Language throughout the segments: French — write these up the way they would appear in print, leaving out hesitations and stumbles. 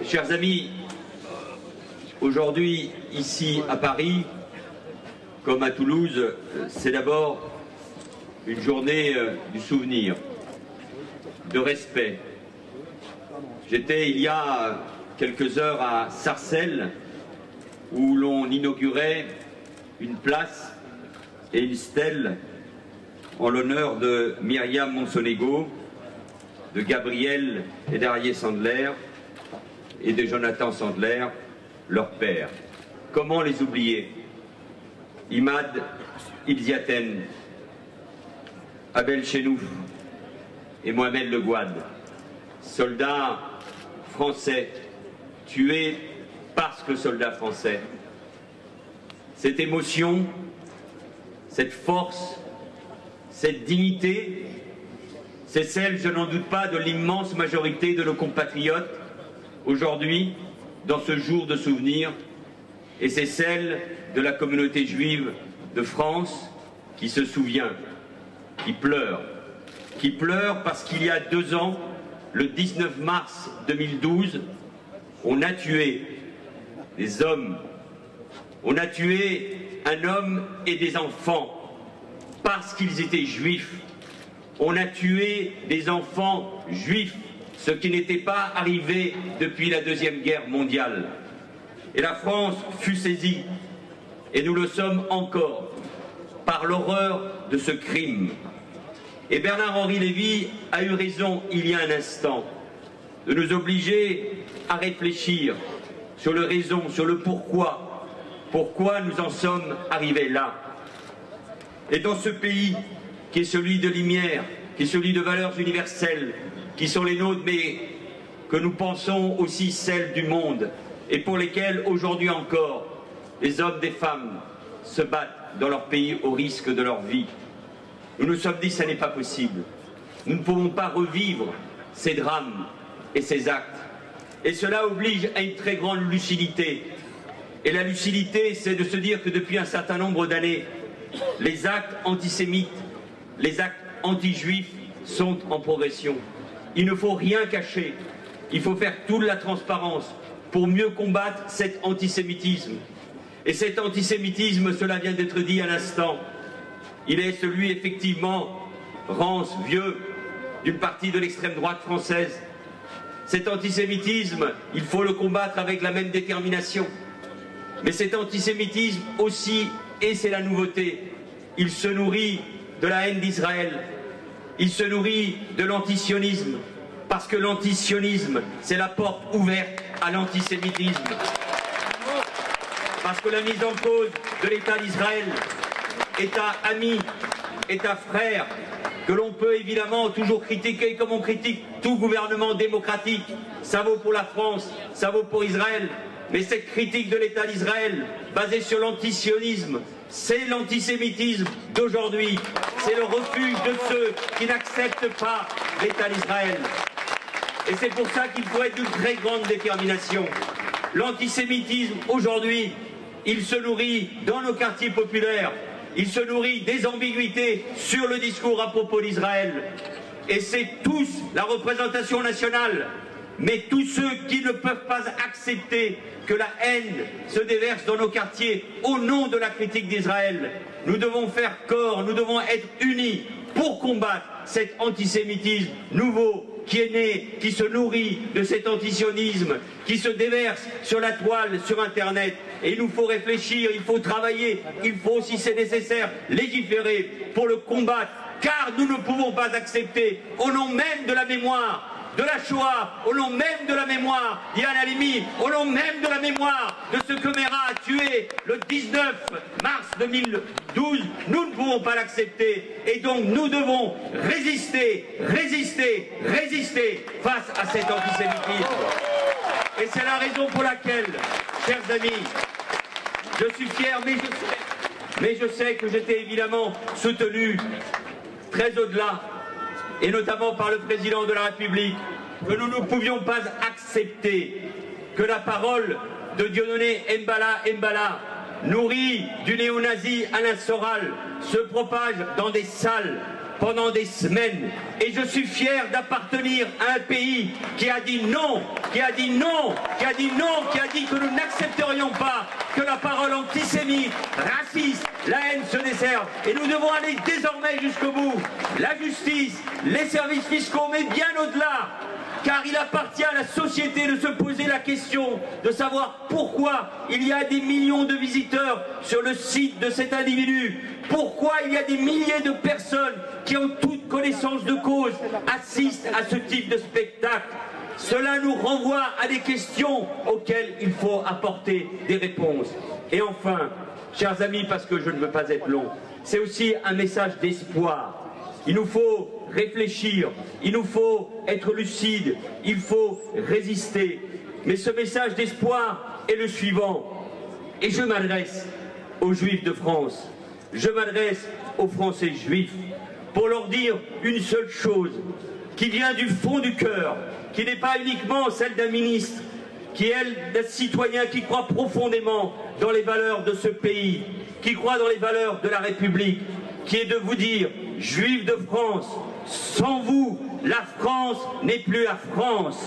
Chers amis, aujourd'hui, ici à Paris, comme à Toulouse, c'est d'abord une journée du souvenir, de respect. J'étais il y a quelques heures à Sarcelles, où l'on inaugurait une place et une stèle en l'honneur de Myriam Monsonego, de Gabriel et d'Arié Sandler et de Jonathan Sandler, leur père. Comment les oublier? Imad Ibziaten, Abel Chenouf et Mohamed Le Gouad, soldats français, tués parce que soldats français. Cette émotion, cette force, cette dignité, c'est celle, je n'en doute pas, de l'immense majorité de nos compatriotes aujourd'hui, dans ce jour de souvenir, et c'est celle de la communauté juive de France qui se souvient, qui pleure parce qu'il y a 2 ans, le 19 mars 2012, on a tué des hommes, on a tué un homme et des enfants parce qu'ils étaient juifs. On a tué des enfants juifs, ce qui n'était pas arrivé depuis la Deuxième Guerre mondiale. Et la France fut saisie, et nous le sommes encore, par l'horreur de ce crime. Et Bernard-Henri Lévy a eu raison il y a un instant de nous obliger à réfléchir sur le raison, sur le pourquoi nous en sommes arrivés là. Et dans ce pays qui est celui de lumière, qui est celui de valeurs universelles, qui sont les nôtres, mais que nous pensons aussi celles du monde, et pour lesquelles aujourd'hui encore, les hommes, des femmes se battent dans leur pays au risque de leur vie. Nous nous sommes dit que ça n'est pas possible. Nous ne pouvons pas revivre ces drames et ces actes. Et cela oblige à une très grande lucidité. Et la lucidité, c'est de se dire que depuis un certain nombre d'années, les actes antisémites, les actes anti-juifs sont en progression. Il ne faut rien cacher. Il faut faire toute la transparence pour mieux combattre cet antisémitisme. Et cet antisémitisme, cela vient d'être dit à l'instant, il est celui effectivement rance, vieux, d'une partie de l'extrême droite française. Cet antisémitisme, il faut le combattre avec la même détermination. Mais cet antisémitisme aussi, et c'est la nouveauté, il se nourrit de la haine d'Israël, il se nourrit de l'antisionisme, parce que l'antisionisme, c'est la porte ouverte à l'antisémitisme. Parce que la mise en cause de l'État d'Israël, État ami, État frère, que l'on peut évidemment toujours critiquer comme on critique tout gouvernement démocratique, ça vaut pour la France, ça vaut pour Israël, mais cette critique de l'État d'Israël, basée sur l'antisionisme, c'est l'antisémitisme d'aujourd'hui, c'est le refuge de ceux qui n'acceptent pas l'État d'Israël. Et c'est pour ça qu'il faut être d'une très grande détermination. L'antisémitisme aujourd'hui, il se nourrit dans nos quartiers populaires, il se nourrit des ambiguïtés sur le discours à propos d'Israël. Et c'est tous la représentation nationale, mais tous ceux qui ne peuvent pas accepter que la haine se déverse dans nos quartiers au nom de la critique d'Israël. Nous devons faire corps, nous devons être unis pour combattre cet antisémitisme nouveau qui est né, qui se nourrit de cet antisionisme, qui se déverse sur la toile, sur Internet. Et il nous faut réfléchir, il faut travailler, il faut, si c'est nécessaire, légiférer pour le combattre, car nous ne pouvons pas accepter, au nom même de la mémoire, de la Shoah, au nom même de la mémoire d'Ilan Halimi, au nom même de la mémoire de ce que Mera a tué le 19 mars 2012, nous ne pouvons pas l'accepter. Et donc nous devons résister face à cet antisémitisme. Et c'est la raison pour laquelle, chers amis, je suis fier, mais je sais que j'étais évidemment soutenu très au-delà, et notamment par le président de la République, que nous ne pouvions pas accepter que la parole de Dieudonné Mbala, nourrie du néo-nazi Alain Soral, se propage dans des salles pendant des semaines. Et je suis fier d'appartenir à un pays qui a dit non, qui a dit non, qui a dit non, qui a dit que nous n'accepterions pas que la parole antisémite, raciste, la haine se desserve. Et nous devons aller désormais jusqu'au bout. La justice, les services fiscaux, mais bien au-delà. Car il appartient à la société de se poser la question de savoir pourquoi il y a des millions de visiteurs sur le site de cet individu, pourquoi il y a des milliers de personnes qui ont toute connaissance de cause assistent à ce type de spectacle. Cela nous renvoie à des questions auxquelles il faut apporter des réponses. Et enfin, chers amis, parce que je ne veux pas être long, c'est aussi un message d'espoir. Il nous faut réfléchir, il nous faut être lucide, il faut résister. Mais ce message d'espoir est le suivant. Et je m'adresse aux Juifs de France, je m'adresse aux Français juifs pour leur dire une seule chose qui vient du fond du cœur, qui n'est pas uniquement celle d'un ministre, qui est d'un citoyen qui croit profondément dans les valeurs de ce pays, qui croit dans les valeurs de la République, qui est de vous dire, Juifs de France, sans vous, la France n'est plus la France.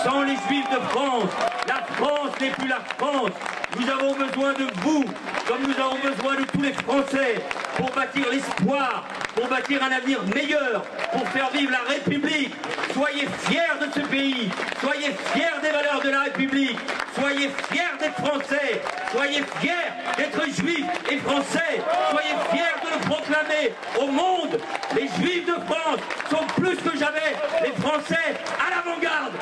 Sans les Juifs de France, la France n'est plus la France. Nous avons besoin de vous, comme nous avons besoin de tous les Français, pour bâtir l'espoir, pour bâtir un avenir meilleur, pour faire vivre la République. Soyez fiers de ce pays, soyez fiers des valeurs de la République, soyez fiers d'être Français, soyez fiers d'être Juifs et Français, soyez fiers de le proclamer au monde. Les Juifs de France sont plus que jamais les Français à l'avant-garde.